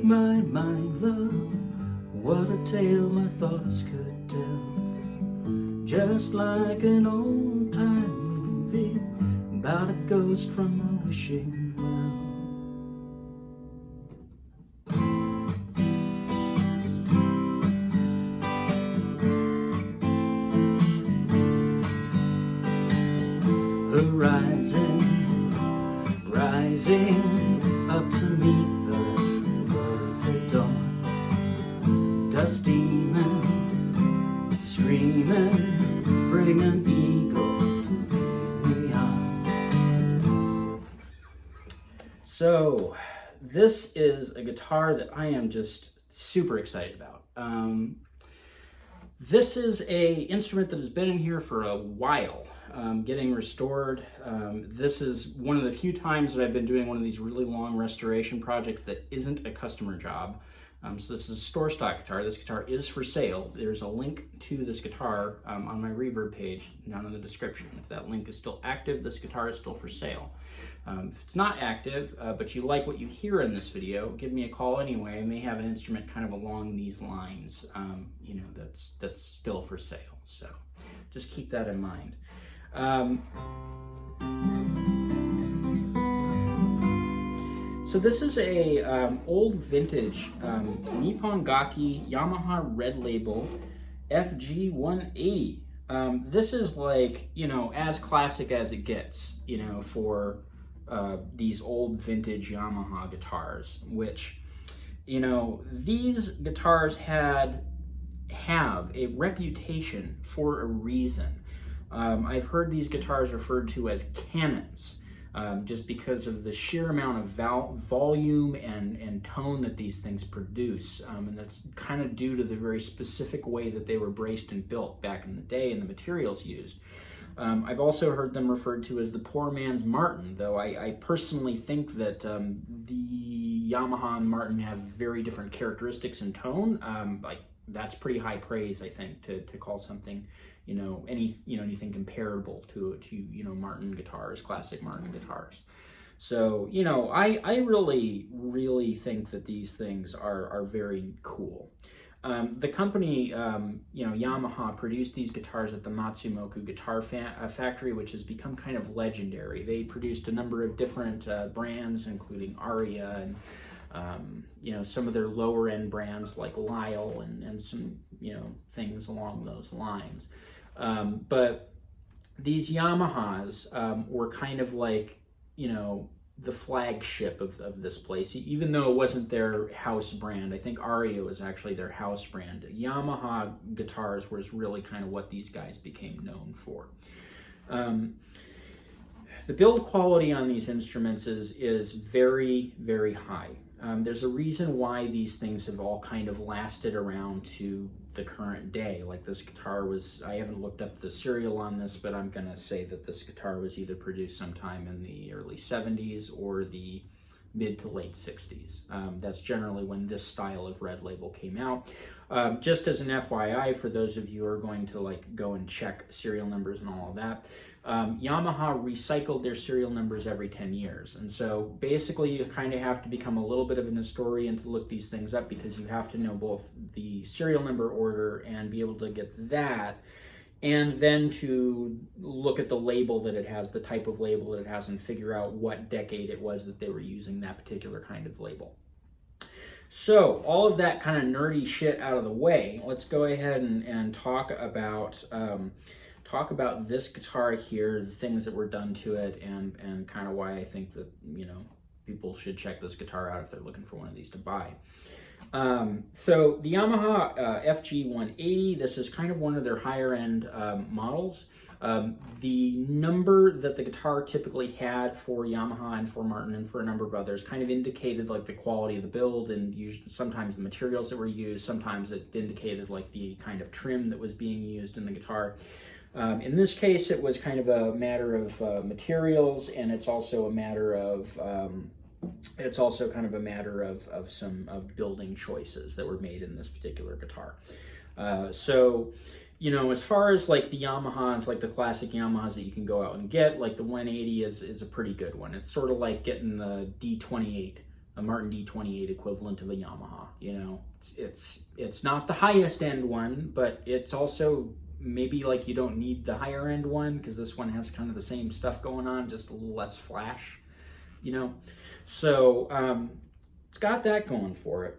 my mind, love, what a tale my thoughts could tell. Just like an old-time movie about a ghost from a wishing well. Horizon, rising up to meet the early dawn. Dust demon, screaming, bring an eagle to lead me on. So, this is a guitar that I am just super excited about. This is a instrument that has been in here for a while. Getting restored. This is one of the few times that I've been doing one of these really long restoration projects that isn't a customer job. So this is a store stock guitar. This guitar is for sale. There's a link to this guitar on my Reverb page down in the description. If that link is still active, this guitar is still for sale. If it's not active, but you like what you hear in this video, give me a call anyway. I may have an instrument kind of along these lines, you know, that's still for sale. So just keep that in mind. So this is a old vintage Nippon Gaki Yamaha Red Label FG-180. This is like, you know, as classic as it gets, you know, for these old vintage Yamaha guitars, which, you know, these guitars have a reputation for a reason. I've heard these guitars referred to as cannons, just because of the sheer amount of volume and tone that these things produce. And that's kind of due to the very specific way that they were braced and built back in the day and the materials used. I've also heard them referred to as the poor man's Martin, though I personally think that the Yamaha and Martin have very different characteristics and tone. Like, that's pretty high praise, I think, to call something, you know, anything comparable to you know, Martin guitars, classic Martin guitars. So, you know, I really think that these things are very cool. The company, you know, Yamaha produced these guitars at the Matsumoku Guitar Factory, which has become kind of legendary. They produced a number of different brands, including Aria and you know, some of their lower end brands like Lyle and some, you know, things along those lines. But these Yamahas were kind of like, you know, the flagship of this place, even though it wasn't their house brand. I think Aria was actually their house brand. Yamaha guitars was really kind of what these guys became known for. The build quality on these instruments is very, very high. There's a reason why these things have all kind of lasted around to the current day. Like this guitar was, I haven't looked up the serial on this, but I'm gonna say that this guitar was either produced sometime in the early 70s or the mid to late 60s. That's generally when this style of Red Label came out. Just as an FYI, for those of you who are going to like go and check serial numbers and all of that, Yamaha recycled their serial numbers every 10 years. And so basically you kind of have to become a little bit of an historian to look these things up, because you have to know both the serial number order and be able to get that, and then to look at the label that it has, the type of label that it has, and figure out what decade it was that they were using that particular kind of label. So all of that kind of nerdy shit out of the way, let's go ahead and talk about this guitar here, the things that were done to it, and kind of why I think that, you know, people should check this guitar out if they're looking for one of these to buy. So the Yamaha FG-180, this is kind of one of their higher end models. The number that the guitar typically had for Yamaha and for Martin and for a number of others kind of indicated like the quality of the build, and usually sometimes the materials that were used, sometimes it indicated like the kind of trim that was being used in the guitar. In this case, it was kind of a matter of materials, and it's also a matter of some building choices that were made in this particular guitar. So, you know, as far as like the Yamahas, like the classic Yamahas that you can go out and get, like the 180 is a pretty good one. It's sort of like getting the D28 a Martin D28 equivalent of a Yamaha. You know, it's not the highest end one, but it's also maybe like you don't need the higher end one because this one has kind of the same stuff going on, just a little less flash, you know. So it's got that going for it.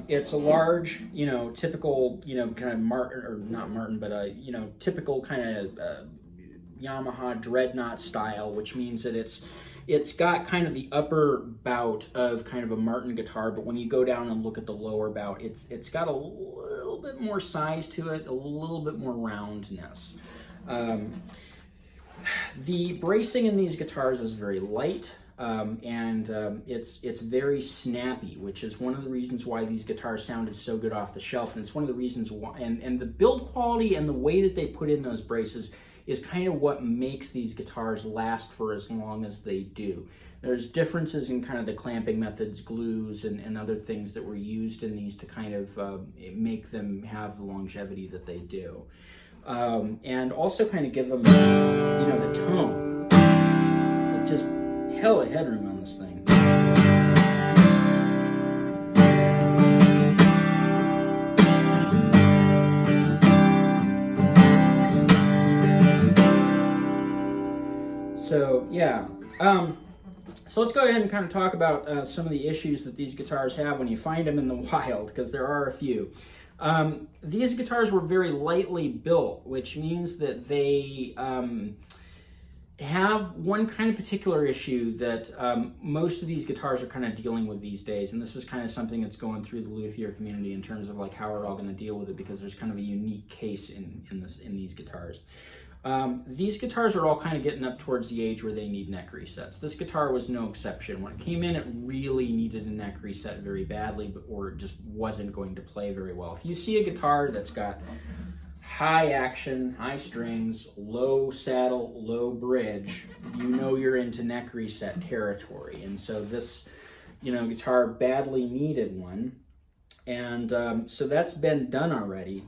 It's a large, you know, typical, you know, kind of Martin, or not Martin, but you know, typical kind of Yamaha dreadnought style, which means that it's got kind of the upper bout of kind of a Martin guitar, but when you go down and look at the lower bout, it's got a little bit more size to it, a little bit more roundness. The bracing in these guitars is very light. It's very snappy, which is one of the reasons why these guitars sounded so good off the shelf, and it's one of the reasons why, and the build quality and the way that they put in those braces is kind of what makes these guitars last for as long as they do. There's differences in kind of the clamping methods, glues, and other things that were used in these to kind of make them have the longevity that they do. And also kind of give them, you know, the tone. It just hella headroom on this thing. So yeah, so let's go ahead and kind of talk about some of the issues that these guitars have when you find them in the wild, because there are a few. These guitars were very lightly built, which means that they have one kind of particular issue that most of these guitars are kind of dealing with these days, and this is kind of something that's going through the luthier community in terms of like how we're all going to deal with it, because there's kind of a unique case in these guitars. These guitars are all kind of getting up towards the age where they need neck resets. This guitar was no exception. When it came in, it really needed a neck reset very badly, or it just wasn't going to play very well. If you see a guitar that's got high action, high strings, low saddle, low bridge, you know you're into neck reset territory. And so this, you know, guitar badly needed one. And so that's been done already.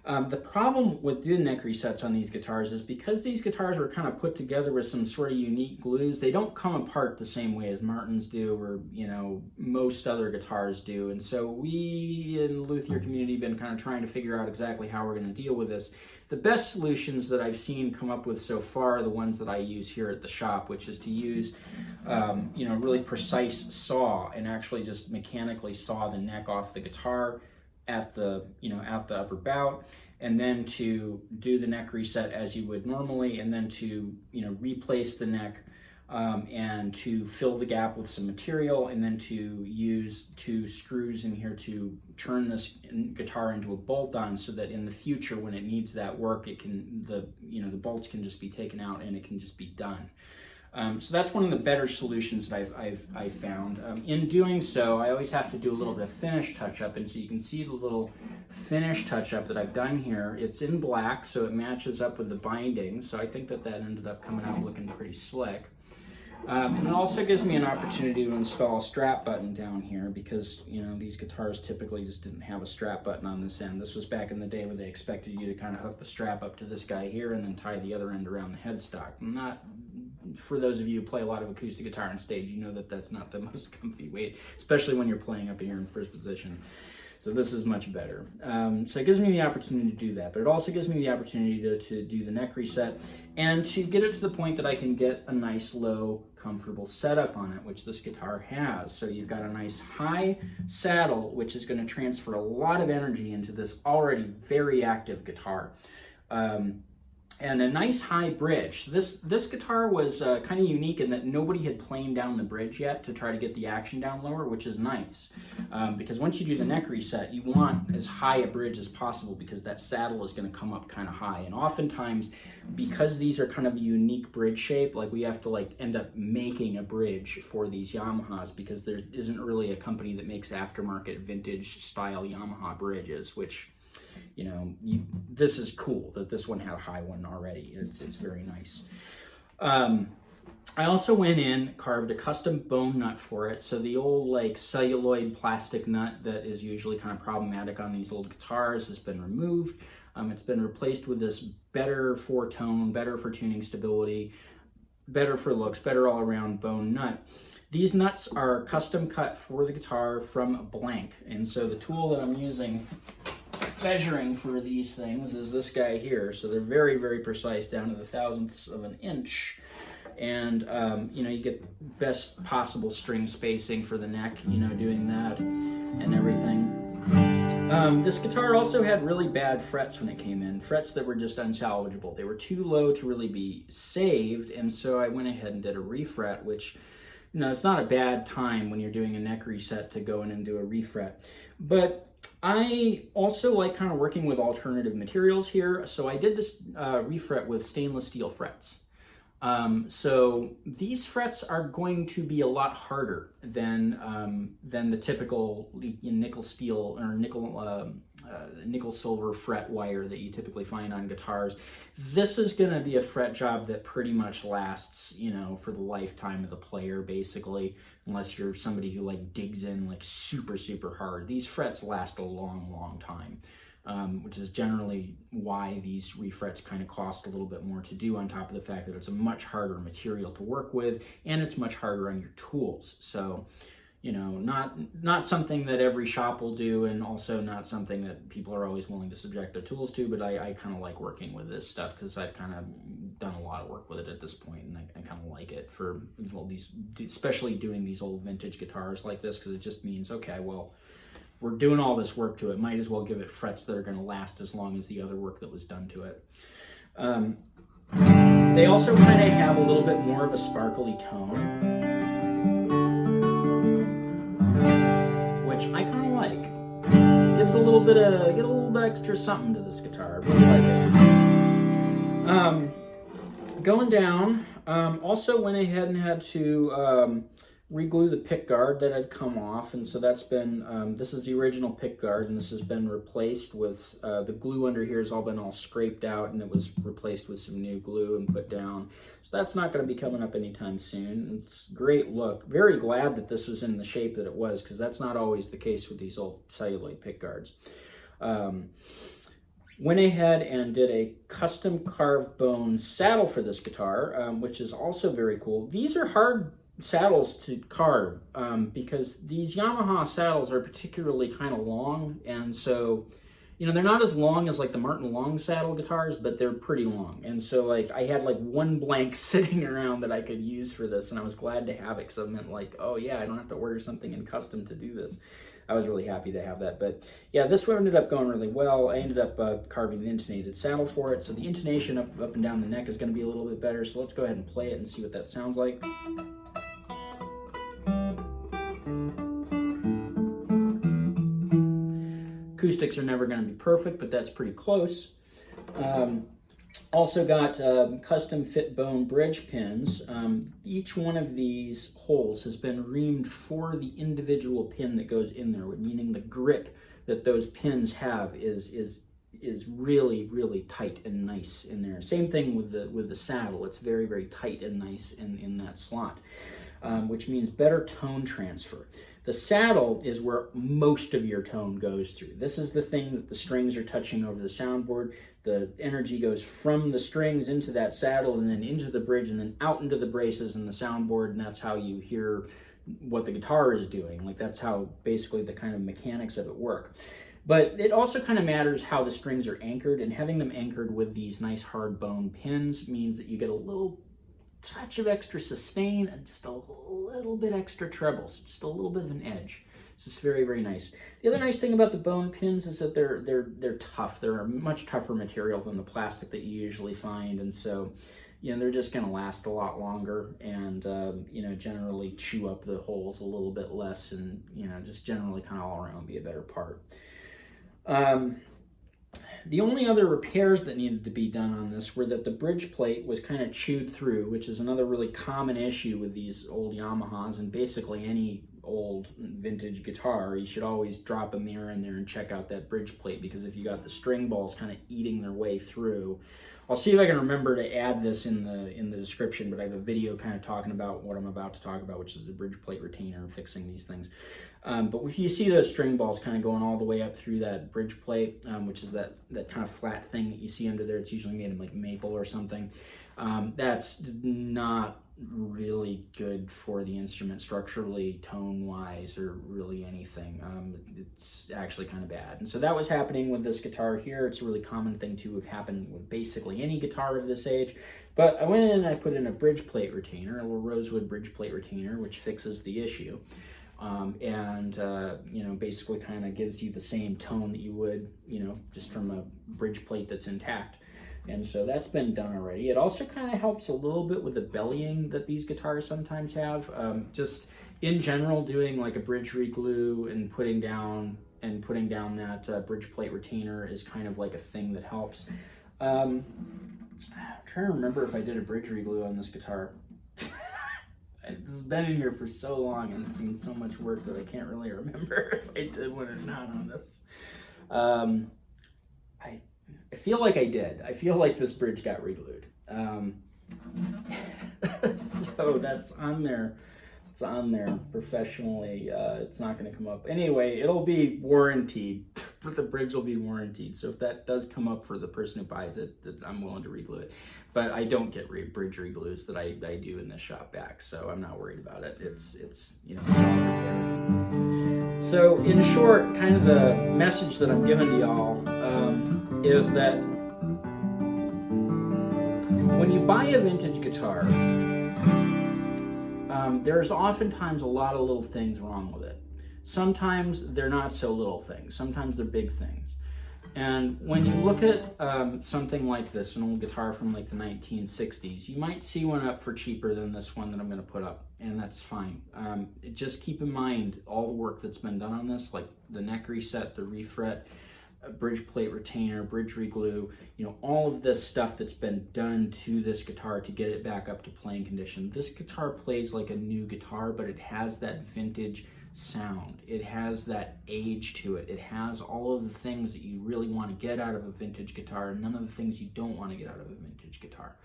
The problem with doing neck resets on these guitars is because these guitars were kind of put together with some sort of unique glues, they don't come apart the same way as Martins do, or, you know, most other guitars do. And so we in the luthier community have been kind of trying to figure out exactly how we're going to deal with this. The best solutions that I've seen come up with so far are the ones that I use here at the shop, which is to use, you know, really precise saw and actually just mechanically saw the neck off the guitar at the, you know, at the upper bout, and then to do the neck reset as you would normally, and then to, you know, replace the neck and to fill the gap with some material, and then to use 2 screws in here to turn this guitar into a bolt-on, so that in the future when it needs that work, it can, the bolts can just be taken out and it can just be done. So that's one of the better solutions that I've found. In doing so, I always have to do a little bit of finish touch-up, and so you can see the little finish touch-up that I've done here. It's in black, so it matches up with the binding, so I think that ended up coming out looking pretty slick. And it also gives me an opportunity to install a strap button down here, because, you know, these guitars typically just didn't have a strap button on this end. This was back in the day where they expected you to kind of hook the strap up to this guy here and then tie the other end around the headstock. For those of you who play a lot of acoustic guitar on stage, you know that that's not the most comfy way, especially when you're playing up here in first position. So this is much better. So it gives me the opportunity to do that, but it also gives me the opportunity to do the neck reset and to get it to the point that I can get a nice, low, comfortable setup on it, which this guitar has. So you've got a nice high saddle, which is going to transfer a lot of energy into this already very active guitar. And a nice high bridge. This guitar was kind of unique in that nobody had planed down the bridge yet to try to get the action down lower, which is nice. Because once you do the neck reset, you want as high a bridge as possible, because that saddle is going to come up kind of high. And oftentimes, because these are kind of a unique bridge shape, like we have to like end up making a bridge for these Yamahas, because there isn't really a company that makes aftermarket vintage style Yamaha bridges, which, you know, this is cool that this one had a high one already. It's very nice. I also went in, carved a custom bone nut for it. So the old like celluloid plastic nut that is usually kind of problematic on these old guitars has been removed. It's been replaced with this better for tone, better for tuning stability, better for looks, better all around bone nut. These nuts are custom cut for the guitar from blank. And so the tool that I'm using measuring for these things is this guy here. So they're very, very precise down to the thousandths of an inch. And, you know, you get best possible string spacing for the neck, you know, doing that and everything. This guitar also had really bad frets when it came in, frets that were just unsalvageable. They were too low to really be saved, and so I went ahead and did a refret, which, you know, it's not a bad time when you're doing a neck reset to go in and do a refret. But I also like kind of working with alternative materials here, so I did this refret with stainless steel frets. So these frets are going to be a lot harder than the typical nickel steel or nickel silver fret wire that you typically find on guitars. This is going to be a fret job that pretty much lasts, you know, for the lifetime of the player, basically, unless you're somebody who like digs in like super, super hard. These frets last a long, long time. Which is generally why these refrets kind of cost a little bit more to do, on top of the fact that it's a much harder material to work with and it's much harder on your tools. So, you know, not something that every shop will do, and also not something that people are always willing to subject their tools to, but I kind of like working with this stuff because I've kind of done a lot of work with it at this point, and I kind of like it for all these, especially doing these old vintage guitars like this, because it just means, okay, well, we're doing all this work to it, might as well give it frets that are going to last as long as the other work that was done to it. They also kind of have a little bit more of a sparkly tone, which I kind of like. Gives a little bit extra something to this guitar. I really like it. Going down, also went ahead and had to reglue the pick guard that had come off, and so that's been, this is the original pick guard, and this has been replaced with, the glue under here has all been scraped out, and it was replaced with some new glue and put down. So that's not going to be coming up anytime soon. It's a great look. Very glad that this was in the shape that it was, because that's not always the case with these old celluloid pick guards. Went ahead and did a custom carved bone saddle for this guitar, which is also very cool. These are hard saddles to carve because these Yamaha saddles are particularly kind of long, and so, you know, they're not as long as like the Martin Long saddle guitars, but they're pretty long. And so like I had like one blank sitting around that I could use for this, and I was glad to have it because it meant like, oh yeah, I don't have to order something in custom to do this. I was really happy to have that. But yeah, this one ended up going really well. I ended up carving an intonated saddle for it, so the intonation up and down the neck is going to be a little bit better. So let's go ahead and play it and see what that sounds like. Acoustics are never going to be perfect, but that's pretty close. Also got custom fit bone bridge pins. Each one of these holes has been reamed for the individual pin that goes in there, meaning the grip that those pins have is really, really tight and nice in there. Same thing with the saddle. It's very, very tight and nice in that slot, which means better tone transfer. The saddle is where most of your tone goes through. This is the thing that the strings are touching over the soundboard. The energy goes from the strings into that saddle and then into the bridge and then out into the braces and the soundboard, and that's how you hear what the guitar is doing. Like, that's how basically the kind of mechanics of it work. But it also kind of matters how the strings are anchored, and having them anchored with these nice hard bone pins means that you get a little touch of extra sustain and just a little bit extra treble, so just a little bit of an edge. So it's very, very nice. The other nice thing about the bone pins is that they're tough. They're a much tougher material than the plastic that you usually find, and so, you know, they're just going to last a lot longer and, you know, generally chew up the holes a little bit less, and, you know, just generally kind of all around be a better part. The only other repairs that needed to be done on this were that the bridge plate was kind of chewed through, which is another really common issue with these old Yamahas and basically any old vintage guitar, you should always drop a mirror in there and check out that bridge plate, because if you got the string balls kind of eating their way through, I'll see if I can remember to add this in the description, but I have a video kind of talking about what I'm about to talk about, which is the bridge plate retainer and fixing these things. But if you see those string balls kind of going all the way up through that bridge plate, which is that kind of flat thing that you see under there, it's usually made of like maple or something. That's not really good for the instrument structurally, tone-wise, or really anything. It's actually kind of bad. And so that was happening with this guitar here. It's a really common thing to have happened with basically any guitar of this age. But I went in and I put in a bridge plate retainer, a little rosewood bridge plate retainer, which fixes the issue. You know, basically kind of gives you the same tone that you would, you know, just from a bridge plate that's intact. And so that's been done already. It also kind of helps a little bit with the bellying that these guitars sometimes have. Just in general, doing like a bridge reglue and putting down that bridge plate retainer is kind of like a thing that helps. I'm trying to remember if I did a bridge reglue on this guitar. It's been in here for so long and seen so much work that I can't really remember if I did one or not on this. I feel like I did. I feel like this bridge got reglued. So that's on there. It's on there professionally. It's not going to come up. Anyway, it'll be warranted. The bridge will be warranted. So if that does come up for the person who buys it, I'm willing to reglue it. But I don't get bridge reglues that I do in this shop back, so I'm not worried about it. It's you know, it's all repaired. So in short, kind of the message that I'm giving to y'all is that when you buy a vintage guitar, there's oftentimes a lot of little things wrong with it. Sometimes they're not so little things. Sometimes they're big things. And when you look at something like this, an old guitar from like the 1960s, you might see one up for cheaper than this one that I'm going to put up, and that's fine. Just keep in mind all the work that's been done on this, like the neck reset, the refret, bridge plate retainer, bridge reglue, you know, all of this stuff that's been done to this guitar to get it back up to playing condition. This guitar plays like a new guitar, but it has that vintage sound. It has that age to it. It has all of the things that you really want to get out of a vintage guitar, and none of the things you don't want to get out of a vintage guitar.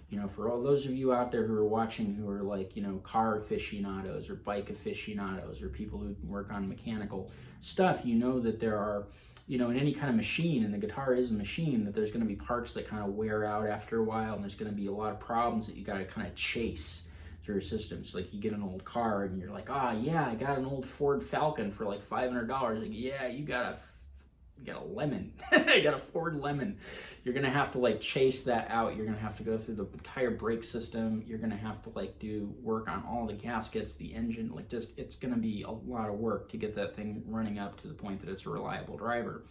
You know, for all those of you out there who are watching who are like, you know, car aficionados or bike aficionados or people who work on mechanical stuff, you know that there are, you know, in any kind of machine, and the guitar is a machine, that there's going to be parts that kind of wear out after a while, and there's going to be a lot of problems that you got to kind of chase through your systems. Like you get an old car and you're like, oh yeah, I got an old Ford Falcon for like $500. Like, yeah, you got a lemon. I got a Ford Lemon. You're gonna have to like chase that out. You're gonna have to go through the entire brake system. You're gonna have to like do work on all the gaskets, the engine, like just, it's gonna be a lot of work to get that thing running up to the point that it's a reliable driver.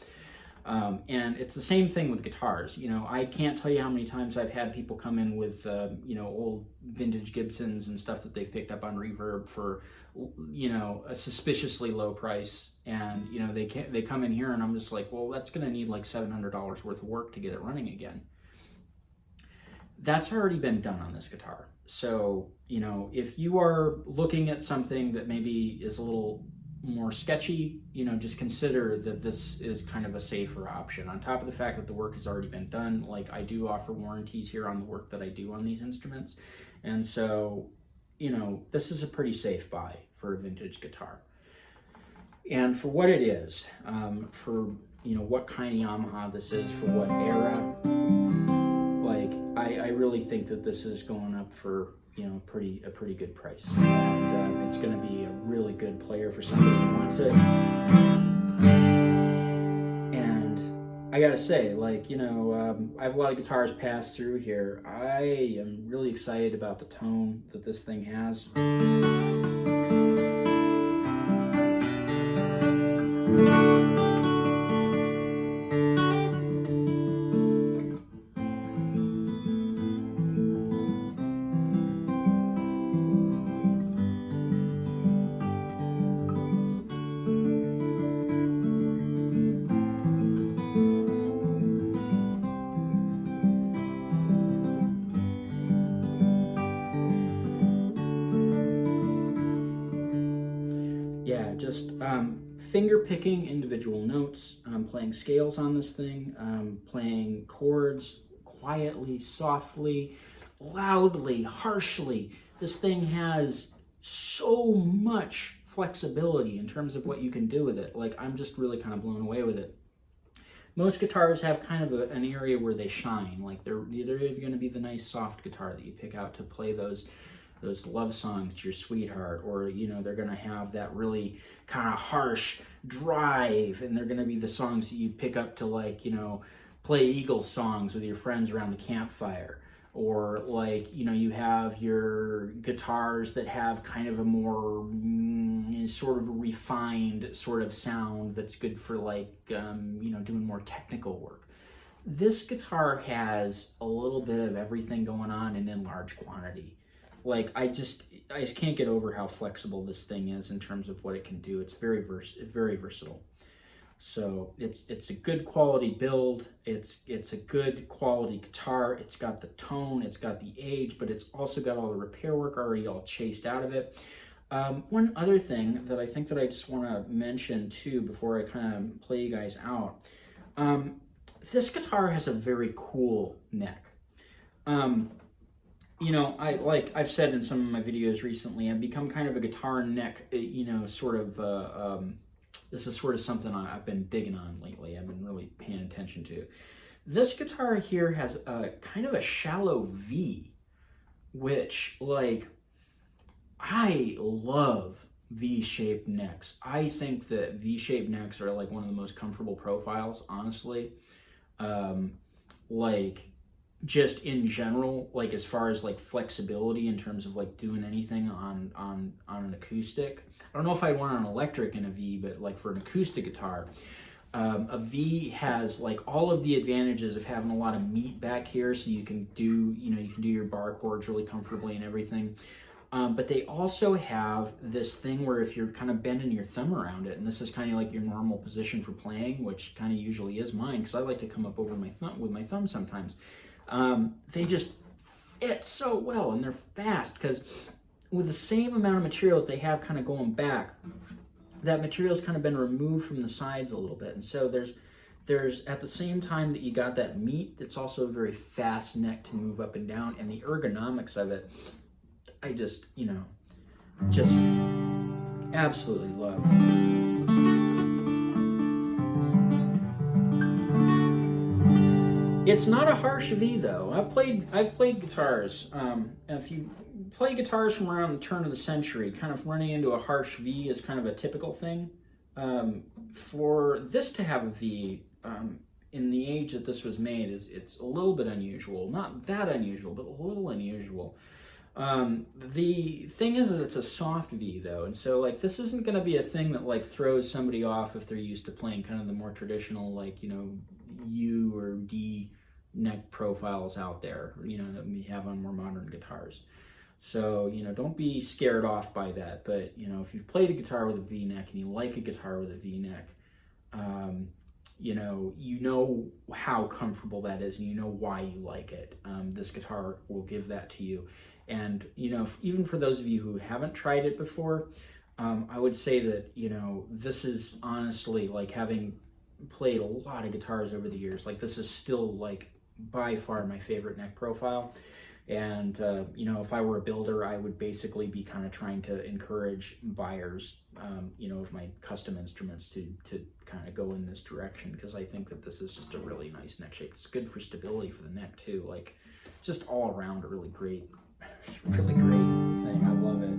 And it's the same thing with guitars. You know, I can't tell you how many times I've had people come in with, you know, old vintage Gibsons and stuff that they've picked up on Reverb for, you know, a suspiciously low price. And, you know, they come in here and I'm just like, well, that's going to need like $700 worth of work to get it running again. That's already been done on this guitar. So, you know, if you are looking at something that maybe is a little more sketchy, you know, just consider that this is kind of a safer option. On top of the fact that the work has already been done, like I do offer warranties here on the work that I do on these instruments. And so, you know, this is a pretty safe buy for a vintage guitar. And for what it is, for, you know, what kind of Yamaha this is, for what era, like, I really think that this is going up for, you know, a pretty good price. And it's going to be a really good player for somebody who wants it. And I got to say, like, you know, I have a lot of guitars pass through here. I am really excited about the tone that this thing has. finger picking individual notes, playing scales on this thing, playing chords quietly, softly, loudly, harshly. This thing has so much flexibility in terms of what you can do with it. Like, I'm just really kind of blown away with it. Most guitars have kind of an area where they shine. Like, they're either going to be the nice soft guitar that you pick out to play those love songs to your sweetheart, or, you know, they're going to have that really kind of harsh drive, and they're going to be the songs that you pick up to, like, you know, play Eagles songs with your friends around the campfire. Or, like, you know, you have your guitars that have kind of a more sort of refined sort of sound that's good for, like, you know, doing more technical work. This guitar has a little bit of everything going on and in large quantity. Like, I just can't get over how flexible this thing is in terms of what it can do. It's very versatile. So it's a good quality build. It's a good quality guitar. It's got the tone, it's got the age, but it's also got all the repair work already all chased out of it. One other thing that I think that I just want to mention too before I kind of play you guys out. This guitar has a very cool neck. You know, I've said in some of my videos recently, I've become kind of a guitar neck, you know, sort of, this is sort of something I've been digging on lately. I've been really paying attention to. This guitar here has a kind of a shallow V, which, like, I love V-shaped necks. I think that V-shaped necks are, like, one of the most comfortable profiles, honestly. Like, just in general, like, as far as, like, flexibility in terms of, like, doing anything on an acoustic. I don't know if I want an electric in a V, but, like, for an acoustic guitar, a V has, like, all of the advantages of having a lot of meat back here, so you can do, you know, you can do your bar chords really comfortably and everything. But they also have this thing where if you're kind of bending your thumb around it, and this is kind of like your normal position for playing, which kind of usually is mine, because I like to come up over my thumb with my thumb sometimes. They just fit so well, and they're fast, because with the same amount of material that they have kind of going back, that material's kind of been removed from the sides a little bit. And so there's at the same time that you got that meat, it's also a very fast neck to move up and down, and the ergonomics of it, I just, you know, just absolutely love. It's not a harsh V though. I've played guitars. And if you play guitars from around the turn of the century, kind of running into a harsh V is kind of a typical thing. For this to have a V in the age that this was made, it's a little bit unusual. Not that unusual, but a little unusual. The thing is that it's a soft V though, and so, like, this isn't going to be a thing that, like, throws somebody off if they're used to playing kind of the more traditional, like, you know, U or D neck profiles out there, you know, that we have on more modern guitars. So, you know, don't be scared off by that. But, you know, if you've played a guitar with a V neck and you like a guitar with a V neck, you know how comfortable that is, and you know why you like it. This guitar will give that to you. And, you know, even for those of you who haven't tried it before, I would say that, you know, this is honestly, like, having played a lot of guitars over the years, like, this is still, like, by far my favorite neck profile. And, you know, if I were a builder, I would basically be kind of trying to encourage buyers, you know, of my custom instruments to kind of go in this direction, because I think that this is just a really nice neck shape. It's good for stability for the neck too. Like, just all around a really great thing. I love it.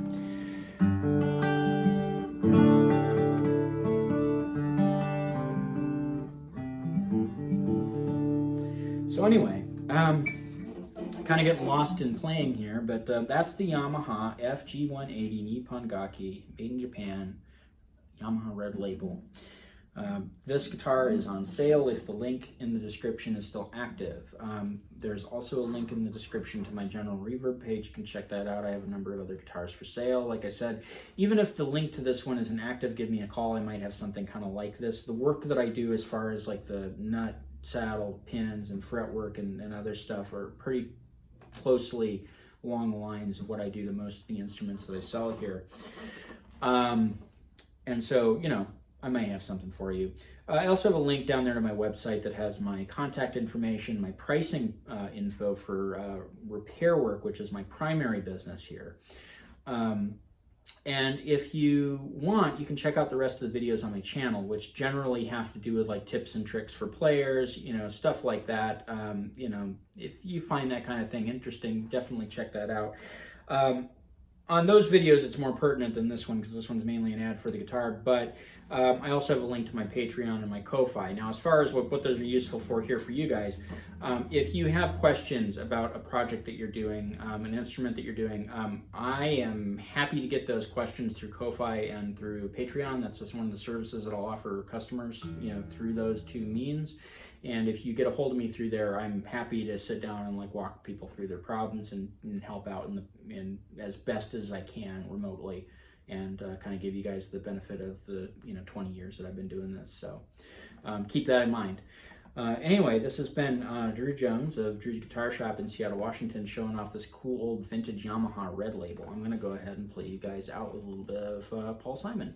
So anyway, kind of getting lost in playing here, but that's the Yamaha FG-180 Nippon Gaki, made in Japan, Yamaha red label. This guitar is on sale if the link in the description is still active. There's also a link in the description to my general reverb page. You can check that out. I have a number of other guitars for sale. Like I said, even if the link to this one isn't active, give me a call. I might have something kind of like this. The work that I do as far as, like, the nut, saddle, pins, and fretwork and other stuff are pretty closely along the lines of what I do to most of the instruments that I sell here. And so, you know, I might have something for you. I also have a link down there to my website that has my contact information, my pricing info for repair work, which is my primary business here. And if you want, you can check out the rest of the videos on my channel, which generally have to do with like tips and tricks for players, you know, stuff like that. You know, if you find that kind of thing interesting, definitely check that out. On those videos, it's more pertinent than this one because this one's mainly an ad for the guitar, but I also have a link to my Patreon and my Ko-Fi. Now, as far as what those are useful for here for you guys, if you have questions about a project that you're doing, an instrument that you're doing, I am happy to get those questions through Ko-Fi and through Patreon. That's just one of the services that I'll offer customers, you know, through those two means. And if you get a hold of me through there, I'm happy to sit down and like walk people through their problems and help out in as best as I can remotely, and kind of give you guys the benefit of the 20 years that I've been doing this. So keep that in mind. Anyway, this has been Drew Jones of Drew's Guitar Shop in Seattle, Washington, showing off this cool old vintage Yamaha red label. I'm going to go ahead and play you guys out with a little bit of Paul Simon.